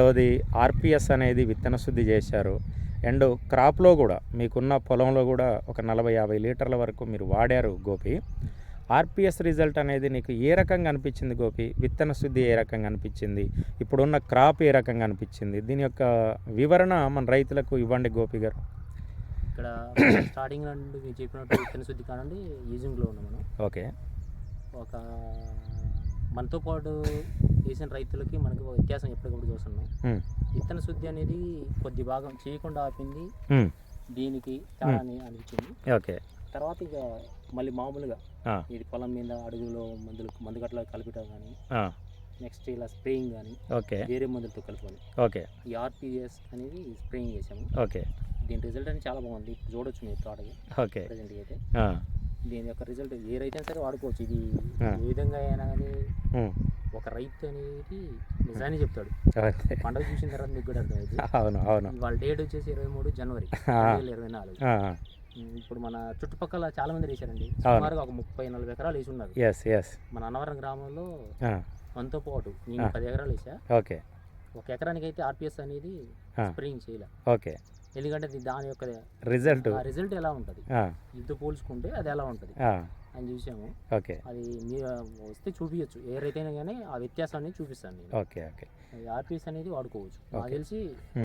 రెండవది ఆర్పిఎస్ అనేది విత్తన శుద్ధి చేశారు. అండ్ క్రాప్లో కూడా మీకున్న పొలంలో కూడా ఒక 40-50 లీటర్ల వరకు మీరు వాడారు గోపి. ఆర్పిఎస్ రిజల్ట్ అనేది నీకు ఏ రకంగా అనిపించింది గోపి? విత్తన శుద్ధి ఏ రకంగా అనిపించింది? ఇప్పుడున్న క్రాప్ ఏ రకంగా అనిపించింది? దీని యొక్క వివరణ మన రైతులకు ఇవ్వండి గోపి గారు. ఇక్కడ స్టార్టింగ్ నుండి మీరు చెప్పినట్టు విత్తన శుద్ధి కానండి యూజింగ్లో ఉన్నాం మనం. ఓకే. ఒక మనతో పాటు వేసిన రైతులకి మనకు వ్యత్యాసం ఎప్పటికప్పుడు చూస్తున్నాం. విత్తన శుద్ధి అనేది కొద్ది భాగం చేయకుండా ఆపింది దీనికి చాలా అనిపించింది. ఓకే. తర్వాత ఇక మళ్ళీ మామూలుగా ఇది పొలం మీద అడుగులో మందు గట్ల కలిపటం కానీ, నెక్స్ట్ ఇలా స్ప్రేయింగ్ కానీ వేరే మందులతో కలుపుకొని ఈ ఆర్పిఎస్ అనేది స్ప్రేయింగ్ చేసాము. ఓకే. దీని రిజల్ట్ అనేది చాలా బాగుంది. చూడొచ్చు మీరు తోటకి. ఓకే. ప్రజెంట్గా అయితే దీని యొక్క రిజల్ట్ ఏ రైతైనా సరే వాడుకోవచ్చు. ఇది ఏ విధంగా అయినా కానీ ఒక రైతు అనేది నిజాన్ని చెప్తాడు. పండుగ చూసిన తర్వాత మీకు కూడా అర్థమైంది. వాళ్ళ డేట్ వచ్చేసి 23 జనవరి 2024. ఇప్పుడు మన చుట్టుపక్కల చాలా మంది వేసారండి. సుమారుగా ఒక 30-40 ఎకరాలు వేసి ఉన్నారు. మన అన్నవరం గ్రామంలో మనతో పాటు నేను 10 ఎకరాలు వేసా. ఒక ఎకరానికి అయితే ఆర్పిఎస్ అనేది స్ప్రేయింగ్ చేయలే. ఎందుకంటే దాని యొక్క రిజల్ట్ ఎలా ఉంటుంది, ఇది పోల్చుకుంటే అది ఎలా ఉంటుంది అని చూసాము. అది మీరు వస్తే చూపించచ్చు, ఏ రైతైనా కానీ ఆ వ్యత్యాసాన్ని చూపిస్తాను నేను. ఆర్పిఎస్ అనేది వాడుకోవచ్చు నాకు తెలిసి.